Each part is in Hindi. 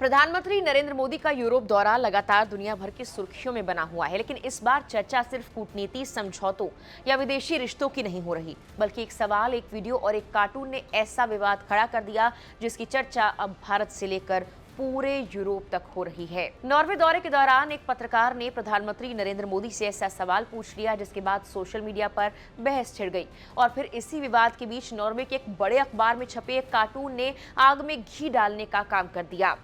प्रधानमंत्री नरेंद्र मोदी का यूरोप दौरा लगातार दुनिया भर की सुर्खियों में बना हुआ है, लेकिन इस बार चर्चा सिर्फ कूटनीति, समझौतों या विदेशी रिश्तों की नहीं हो रही, बल्कि एक सवाल, एक वीडियो और एक कार्टून ने ऐसा विवाद खड़ा कर दिया जिसकी चर्चा अब भारत से लेकर पूरे यूरोप तक हो रही है। नॉर्वे दौरे के दौरान एक पत्रकार ने प्रधानमंत्री नरेंद्र मोदी से ऐसा सवाल पूछ लिया जिसके बाद सोशल मीडिया पर बहस छिड़ गई और फिर इसी विवाद के बीच नॉर्वे के एक बड़े अखबार में छपे एक कार्टून ने आग में घी डालने का काम कर दिया।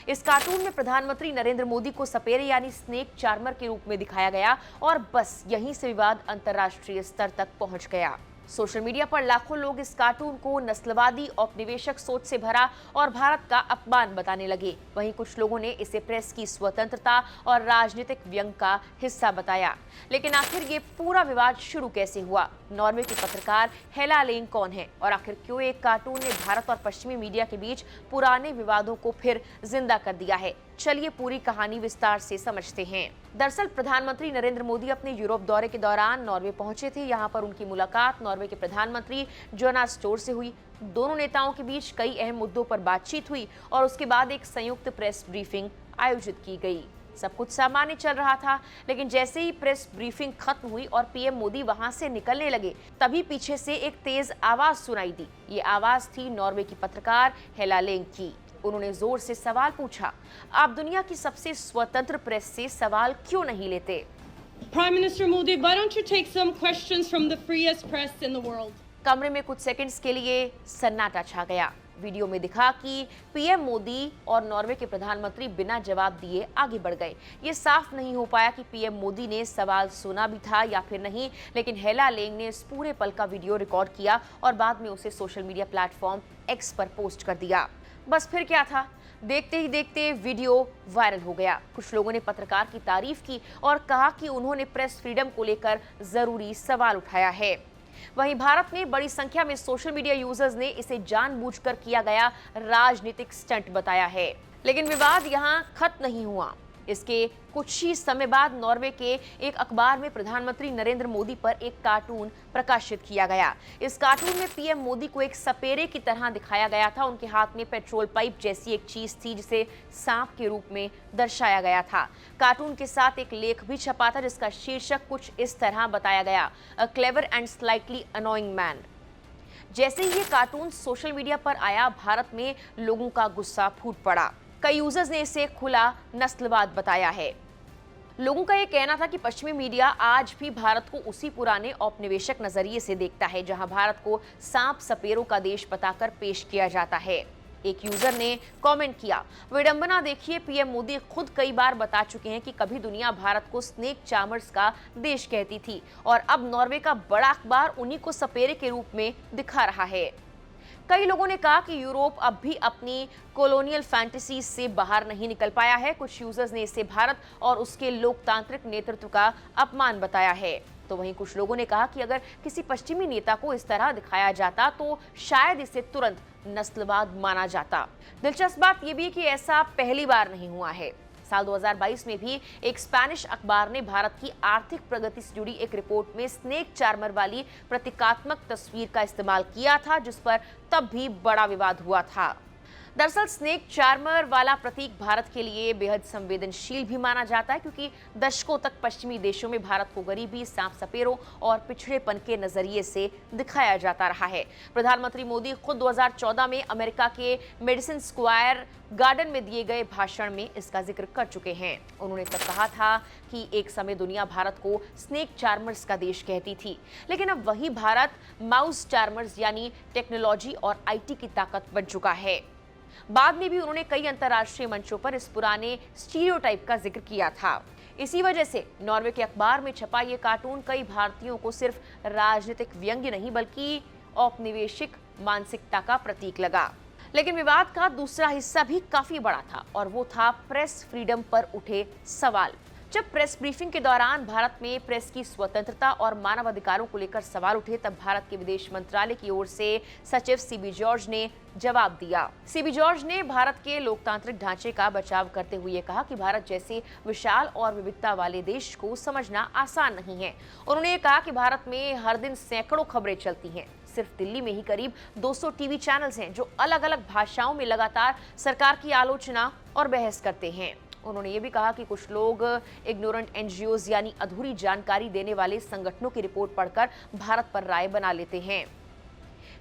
इस कार्टून में प्रधानमंत्री नरेंद्र मोदी को सपेरे यानी स्नेक चार्मर के रूप में दिखाया गया और बस यहीं से विवाद अंतर्राष्ट्रीय स्तर तक पहुंच गया। सोशल मीडिया पर लाखों लोग इस कार्टून को नस्लवादी, औपनिवेशिक सोच से भरा और भारत का अपमान बताने लगे। वहीं कुछ लोगों ने इसे प्रेस की स्वतंत्रता और राजनीतिक व्यंग का हिस्सा बताया। लेकिन आखिर ये पूरा विवाद शुरू कैसे हुआ? नॉर्वे की पत्रकार हेला लेंग कौन है और आखिर क्यों एक कार्टून ने भारत और पश्चिमी मीडिया के बीच पुराने विवादों को फिर जिंदा कर दिया है? चलिए पूरी कहानी विस्तार से समझते हैं। दरअसल प्रधानमंत्री नरेंद्र मोदी अपने यूरोप दौरे के दौरान नॉर्वे पहुंचे थे। यहां पर उनकी मुलाकात नॉर्वे के प्रधानमंत्री जोनास स्टोर से हुई। दोनों नेताओं के बीच कई अहम मुद्दों पर बातचीत हुई और उसके बाद एक संयुक्त प्रेस ब्रीफिंग आयोजित की गई। सब कुछ सामान्य चल रहा था, लेकिन जैसे ही प्रेस ब्रीफिंग खत्म हुई और पीएम मोदी वहां से निकलने लगे, तभी पीछे से एक तेज आवाज सुनाई दी। ये आवाज थी नॉर्वे की पत्रकार हेला लेंग की। उन्होंने जोर से सवाल पूछा, आप दुनिया की सबसे स्वतंत्र प्रेस से सवाल क्यों नहीं लेते? Prime Minister Modi, why don't you take some questions from the freest press in the world? कमरे में कुछ सेकंड्स के लिए सन्नाटा छा गया। वीडियो में दिखा कि पीएम मोदी और नॉर्वे के प्रधानमंत्री बिना जवाब दिए आगे बढ़ गए। ये साफ नहीं हो पाया कि पीएम मोदी ने सवाल सुना भी था या फिर नहीं, लेकिन हेला लेंग ने इस पूरे पल का वीडियो रिकॉर्ड किया और बाद में उसे सोशल मीडिया प्लेटफॉर्म एक्स पर पोस्ट कर दिया। बस फिर क्या था, देखते ही देखते वीडियो वायरल हो गया। कुछ लोगों ने पत्रकार की तारीफ की और कहा कि उन्होंने प्रेस फ्रीडम को लेकर जरूरी सवाल उठाया है। वहीं भारत में बड़ी संख्या में सोशल मीडिया यूजर्स ने इसे जानबूझकर किया गया राजनीतिक स्टंट बताया है। लेकिन विवाद यहां खत्म नहीं हुआ। इसके कुछ ही समय बाद नॉर्वे के एक अखबार में प्रधानमंत्री नरेंद्र मोदी पर एक कार्टून प्रकाशित किया गया। इस कार्टून में पीएम मोदी को एक सपेरे की तरह दिखाया गया था। उनके हाथ में पेट्रोल पाइप जैसी एक चीज थी जिसे सांप के रूप में दर्शाया गया था। कार्टून के साथ एक लेख भी छपा था जिसका शीर्षक कुछ इस तरह बताया गया, a clever and slightly annoying man. जैसे ही ये कार्टून सोशल मीडिया पर आया, भारत में लोगों का गुस्सा फूट पड़ा। कई यूजर्स ने इसे खुला नस्लवाद बताया है। लोगों का यह कहना था कि पश्चिमी मीडिया आज भी भारत को उसी पुराने औपनिवेशिक नजरिए से देखता है जहां भारत को सांप सपेरों का देश बताकर पेश किया जाता है। एक यूजर ने कमेंट किया, विडंबना देखिए, पीएम मोदी खुद कई बार बता चुके हैं कि कभी दुनिया भारत को स्नेक चार्मर्स का देश कहती थी और अब नॉर्वे का बड़ा अखबार उन्हीं को सपेरे के रूप में दिखा रहा है। कई लोगों ने कहा कि यूरोप अब भी अपनी कॉलोनियल फैंटेसी से बाहर नहीं निकल पाया है। कुछ यूजर्स ने इसे भारत और उसके लोकतांत्रिक नेतृत्व का अपमान बताया है। तो वहीं कुछ लोगों ने कहा कि अगर किसी पश्चिमी नेता को इस तरह दिखाया जाता तो शायद इसे तुरंत नस्लवाद माना जाता। दिलचस्प बात यह भी कि ऐसा पहली बार नहीं हुआ है। साल 2022 में भी एक स्पेनिश अखबार ने भारत की आर्थिक प्रगति से जुड़ी एक रिपोर्ट में स्नेक चार्मर वाली प्रतीकात्मक तस्वीर का इस्तेमाल किया था, जिस पर तब भी बड़ा विवाद हुआ था। दरअसल स्नेक चार्मर वाला प्रतीक भारत के लिए बेहद संवेदनशील भी माना जाता है, क्योंकि दशकों तक पश्चिमी देशों में भारत को गरीबी, सांप सपेरों और पिछड़ेपन के नजरिए से दिखाया जाता रहा है। प्रधानमंत्री मोदी खुद 2014 में अमेरिका के मेडिसन स्क्वायर गार्डन में दिए गए भाषण में इसका जिक्र कर चुके हैं। उन्होंने तब कहा था कि एक समय दुनिया भारत को स्नेक चार्मर्स का देश कहती थी, लेकिन अब वही भारत माउस चार्मर्स यानी टेक्नोलॉजी और आईटी की ताकत बन चुका है। बाद में भी उन्होंने कई अंतर्राष्ट्रीय मंचों पर इस पुराने स्टीरियोटाइप का जिक्र किया था। इसी वजह से नॉर्वे के अखबार में छपा ये कार्टून कई भारतीयों को सिर्फ राजनीतिक व्यंग्य नहीं बल्कि औपनिवेशिक मानसिकता का प्रतीक लगा। लेकिन विवाद का दूसरा हिस्सा भी काफी बड़ा था और वो था प्रेस फ्रीडम पर उठे सवाल। जब प्रेस ब्रीफिंग के दौरान भारत में प्रेस की स्वतंत्रता और मानव अधिकारों को लेकर सवाल उठे, तब भारत के विदेश मंत्रालय की ओर से सचिव सीबी जॉर्ज ने जवाब दिया। सीबी जॉर्ज ने भारत के लोकतांत्रिक ढांचे का बचाव करते हुए कहा कि भारत जैसे विशाल और विविधता वाले देश को समझना आसान नहीं है। उन्होंने कहा कि भारत में हर दिन सैकड़ों खबरें चलती हैं। सिर्फ दिल्ली में ही करीब 200 टीवी चैनल्स हैं जो अलग अलग भाषाओं में लगातार सरकार की आलोचना और बहस करते हैं। उन्होंने ये भी कहा कि कुछ लोग इग्नोरेंट एनजीओज यानी अधूरी जानकारी देने वाले संगठनों की रिपोर्ट पढ़कर भारत पर राय बना लेते हैं।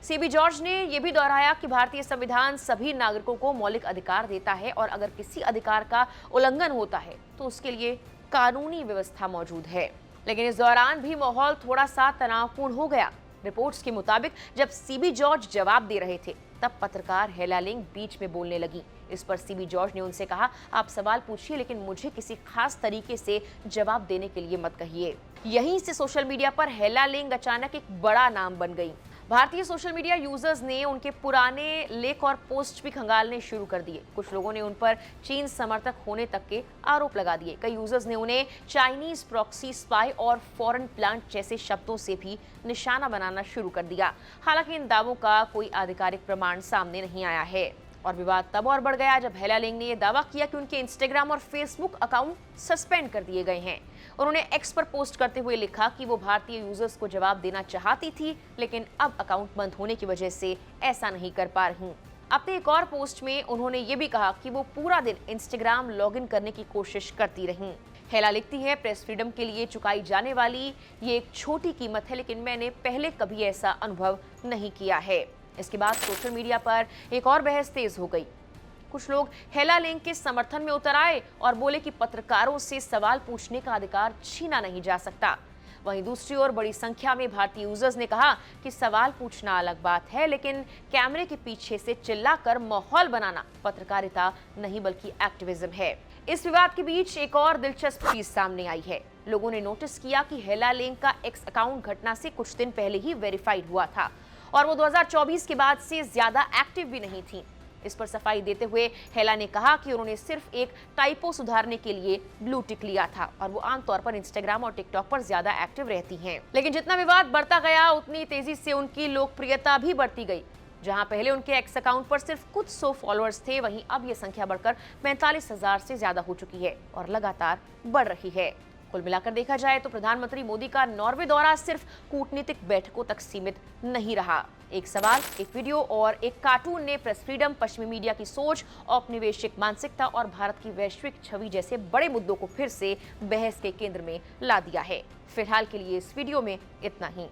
सीबी जॉर्ज ने यह भी दोहराया कि भारतीय संविधान सभी नागरिकों को मौलिक अधिकार देता है और अगर किसी अधिकार का उल्लंघन होता है तो उसके लिए कानूनी व्यवस्था मौजूद है। लेकिन इस दौरान भी माहौल थोड़ा सा तनावपूर्ण हो गया। रिपोर्ट्स के मुताबिक जब सीबी जॉर्ज जवाब दे रहे थे तब पत्रकार हेला लिंग बीच में बोलने लगी। इस पर सीबी जॉर्ज ने उनसे कहा, आप सवाल पूछिए लेकिन मुझे किसी खास तरीके से जवाब देने के लिए मत कहिए। यहीं से सोशल मीडिया पर हेला लिंग अचानक एक बड़ा नाम बन गई। भारतीय सोशल मीडिया यूजर्स ने उनके पुराने लेख और पोस्ट भी खंगालने शुरू कर दिए। कुछ लोगों ने उन पर चीन समर्थक होने तक के आरोप लगा दिए। कई यूजर्स ने उन्हें चाइनीज प्रॉक्सी स्पाई और फॉरेन प्लांट जैसे शब्दों से भी निशाना बनाना शुरू कर दिया। हालांकि इन दावों का कोई आधिकारिक प्रमाण सामने नहीं आया है और विवाद तब और बढ़ गया जब हेला लिंग ने यह दावा किया कि उनके इंस्टाग्राम और फेसबुक अकाउंट सस्पेंड कर दिए गए हैं। उन्होंने एक्स पर पोस्ट करते हुए लिखा कि वो भारतीय यूजर्स को जवाब देना चाहती थी लेकिन अब अकाउंट बंद होने की वजह से ऐसा नहीं कर पा रही। अपने एक और पोस्ट में उन्होंने ये भी कहा कि वो पूरा दिन इंस्टाग्राम लॉगिन करने की कोशिश करती रहीं। हेला लिखती है, प्रेस फ्रीडम के लिए चुकाई जाने वाली ये एक छोटी कीमत है लेकिन मैंने पहले कभी ऐसा अनुभव नहीं किया है। इसके बाद सोशल मीडिया पर एक और बहस तेज हो गई। कुछ लोग हेला लिंग के समर्थन में उतर आए और बोले कि पत्रकारों से सवाल पूछने का अधिकार छीना नहीं जा सकता। वहीं दूसरी ओर बड़ी संख्या में भारतीय यूजर्स ने कहा कि सवाल पूछना अलग बात है लेकिन कैमरे के पीछे से चिल्लाकर माहौल बनाना पत्रकारिता नहीं बल्कि एक्टिविज्म है। इस विवाद के बीच एक और दिलचस्प चीज सामने आई है। लोगों ने नोटिस किया कि हेला लिंग का एक्स अकाउंट घटना से कुछ दिन पहले ही वेरीफाइड हुआ था और वो 2024 के बाद से ज्यादा एक्टिव भी नहीं थी। इस पर सफाई देते हुए हेला ने कहा कि उन्होंने सिर्फ एक टाइपो सुधारने के लिए ब्लू टिक लिया था और वो आमतौर पर इंस्टाग्राम और टिकटॉक पर ज्यादा एक्टिव रहती हैं। लेकिन जितना विवाद बढ़ता गया उतनी तेजी से उनकी लोकप्रियता भी बढ़ती गई। जहां पहले उनके एक्स अकाउंट पर सिर्फ कुछ 100 फॉलोअर्स थे, वहीं अब ये संख्या बढ़कर 45,000 से ज्यादा हो चुकी है और लगातार बढ़ रही है। कुल मिलाकर देखा जाए तो प्रधानमंत्री मोदी का नॉर्वे दौरा सिर्फ कूटनीतिक बैठकों तक सीमित नहीं रहा। एक सवाल, एक वीडियो और एक कार्टून ने प्रेस फ्रीडम, पश्चिमी मीडिया की सोच, औपनिवेशिक मानसिकता और भारत की वैश्विक छवि जैसे बड़े मुद्दों को फिर से बहस के केंद्र में ला दिया है। फिलहाल के लिए इस वीडियो में इतना ही।